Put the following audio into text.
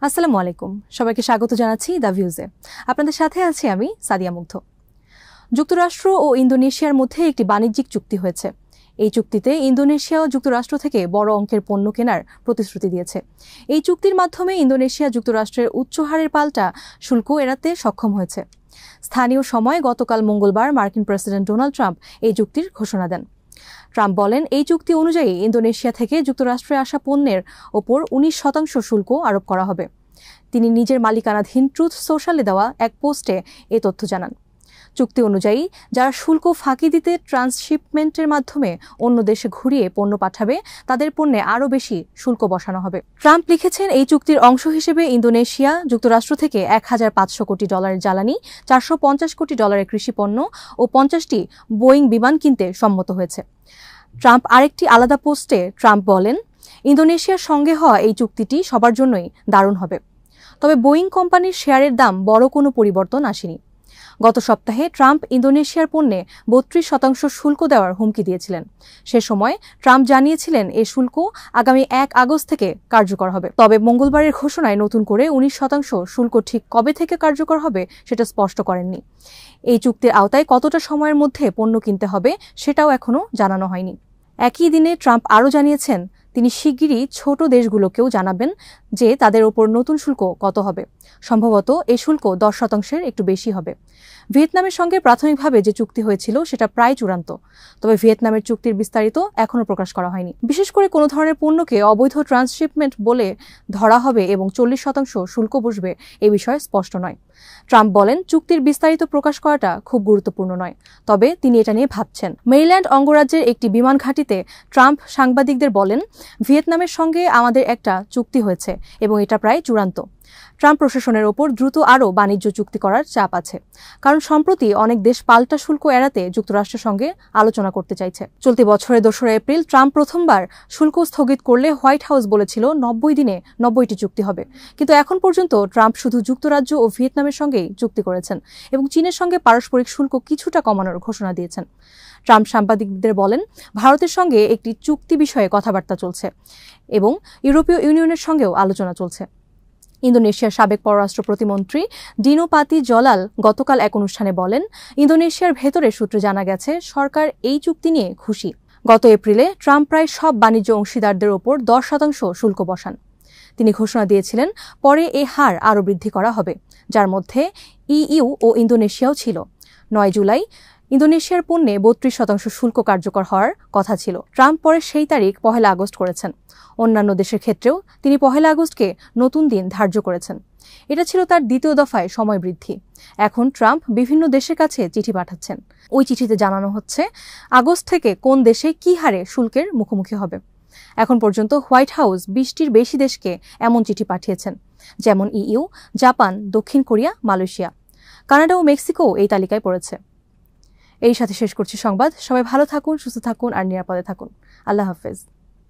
আসসালামু আলাইকুম, সবাইকে স্বাগত জানাচ্ছি দ্য ভিউজে। আপনাদের সাথে আছি আমি সাদিয়া মুগ্ধ। যুক্তরাষ্ট্র ও ইন্দোনেশিয়ার মধ্যে একটি বাণিজ্যিক চুক্তি হয়েছে। এই চুক্তিতে ইন্দোনেশিয়াও যুক্তরাষ্ট্র থেকে বড় অঙ্কের পণ্য কেনার প্রতিশ্রুতি দিয়েছে। এই চুক্তির মাধ্যমে ইন্দোনেশিয়া যুক্তরাষ্ট্রের উচ্চ হারের পাল্টা শুল্ক এড়াতে সক্ষম হয়েছে। স্থানীয় সময় গতকাল মঙ্গলবার মার্কিন প্রেসিডেন্ট ডোনাল্ড ট্রাম্প এই চুক্তির ঘোষণা দেন। ট্রাম্প বলেন, এই চুক্তি অনুযায়ী ইন্দোনেশিয়া থেকে যুক্তরাষ্ট্রে আসা পণ্যের ওপর 19% শুল্ক আরোপ করা হবে। তিনি নিজের মালিকানাধীন ট্রুথ সোশ্যালে দেওয়া এক পোস্টে এই তথ্য জানান। চুক্তি অনুযায়ী যারা শুল্ক ফাঁকি দিতে ট্রান্সশিপমেন্টের মাধ্যমে অন্য দেশে ঘুরিয়ে পণ্য পাঠাবে তাদের পণ্যে আরও বেশি শুল্ক বসানো হবে। ট্রাম্প লিখেছেন, এই চুক্তির অংশ হিসেবে ইন্দোনেশিয়া যুক্তরাষ্ট্র থেকে $1,500 কোটি জ্বালানি, $450 কোটি কৃষিপণ্য ও 50টি বোয়িং বিমান কিনতে সম্মত হয়েছে। ট্রাম্প আরেকটি আলাদা পোস্টে ট্রাম্প বলেন, ইন্দোনেশিয়ার সঙ্গে হওয়া এই চুক্তিটি সবার জন্যই দারুণ হবে। তবে বোয়িং কোম্পানির শেয়ারের দাম বড় কোনো পরিবর্তন আসেনি। গত সপ্তাহে ট্রাম্প ইন্দোনেশিয়ার পণ্যে 32% শুল্ক দেওয়ার হুমকি দিয়েছিলেন। সে সময় ট্রাম্প জানিয়েছিলেন এই শুল্ক আগামী 1 আগস্ট থেকে কার্যকর হবে। তবে মঙ্গলবারের ঘোষণায় নতুন করে 19% শুল্ক ঠিক কবে থেকে কার্যকর হবে সেটা স্পষ্ট করেননি। এই চুক্তির আওতায় কতটা সময়ের মধ্যে পণ্য কিনতে হবে সেটাও এখনও জানানো হয়নি। একই দিনে ট্রাম্প আরও জানিয়েছেন, তিনি শিগগিরই ছোট দেশগুলোকেও জানাবেন যে তাদের ওপর নতুন শুল্ক কত হবে। সম্ভবত এই শুল্ক 10% একটু বেশি হবে। ভিয়েতনামের সঙ্গে প্রাথমিকভাবে যে চুক্তি হয়েছিল সেটা প্রায় চূড়ান্ত। তবে ভিয়েতনামের চুক্তির বিস্তারিত এখনও প্রকাশ করা হয়নি। বিশেষ করে কোনো ধরনের পণ্যকে অবৈধ ট্রান্সশিপমেন্ট বলে ধরা হবে এবং 40% শুল্ক বসবে এ বিষয়ে স্পষ্ট নয়। ট্রাম্প বলেন, চুক্তির বিস্তারিত প্রকাশ করাটা খুব গুরুত্বপূর্ণ নয়, তবে তিনি এটা নিয়ে ভাবছেন। মেরিল্যান্ড অঙ্গরাজ্যের একটি বিমান ঘাঁটিতে ট্রাম্প সাংবাদিকদের বলেন, ভিয়েতনামের সঙ্গে আমাদের একটা চুক্তি হয়েছে এবং এটা প্রায় চূড়ান্ত। ট্রাম্প প্রশাসনের ওপর দ্রুত আরও বাণিজ্য চুক্তি করার চাপ আছে, কারণ সম্প্রতি অনেক দেশ পাল্টা শুল্ক এড়াতে যুক্তরাষ্ট্রের সঙ্গে আলোচনা করতে চাইছে। চলতি বছরের 2 এপ্রিল ট্রাম্প প্রথমবার শুল্ক স্থগিত করলে হোয়াইট হাউস বলেছিল 90 দিনে 90টি চুক্তি হবে। কিন্তু এখন পর্যন্ত ট্রাম্প শুধু যুক্তরাজ্য ও ভিয়েতনামের সঙ্গেই চুক্তি করেছেন এবং চীনের সঙ্গে পারস্পরিক শুল্ক কিছুটা কমানোর ঘোষণা দিয়েছেন। ট্রাম্প সাংবাদিকদের বলেন, ভারতের সঙ্গে একটি চুক্তি বিষয়ে কথাবার্তা চলছে এবং ইউরোপীয় ইউনিয়নের সঙ্গেও আলোচনা চলছে। ইন্দোনেশিয়ার সাবেক পররাষ্ট্র প্রতিমন্ত্রী ডিনো পাতি জলাল গতকাল এক অনুষ্ঠানে বলেন, ইন্দোনেশিয়ার ভেতরের সূত্রে জানা গেছে সরকার এই চুক্তি নিয়ে খুশি। গত এপ্রিলে ট্রাম্প প্রায় সব বাণিজ্য অংশীদারদের ওপর 10% শুল্ক বসান। তিনি ঘোষণা দিয়েছিলেন পরে এ হার আরও বৃদ্ধি করা হবে, যার মধ্যে ইইউ ও ইন্দোনেশিয়াও ছিল। 9 জুলাই ইন্দোনেশিয়ার পণ্যে 32% শুল্ক কার্যকর হওয়ার কথা ছিল। ট্রাম্প পরে সেই তারিখ 1 আগস্ট করেছেন। অন্যান্য দেশের ক্ষেত্রেও তিনি 1 আগস্টকে নতুন দিন ধার্য করেছেন। এটা ছিল তার দ্বিতীয় দফায় সময় বৃদ্ধি। এখন ট্রাম্প বিভিন্ন দেশের কাছে চিঠি পাঠাচ্ছেন। ওই চিঠিতে জানানো হচ্ছে আগস্ট থেকে কোন দেশে কী হারে শুল্কের মুখোমুখি হবে। এখন পর্যন্ত হোয়াইট হাউস 20টির বেশি দেশকে এমন চিঠি পাঠিয়েছেন, যেমন ইইউ, জাপান, দক্ষিণ কোরিয়া, মালয়েশিয়া। কানাডা ও মেক্সিকো এই তালিকায় পড়েছে। এই সাথে শেষ করছি সংবাদ। সবাই ভালো থাকুন, সুস্থ থাকুন আর নিরাপদে থাকুন। আল্লাহ হাফেজ।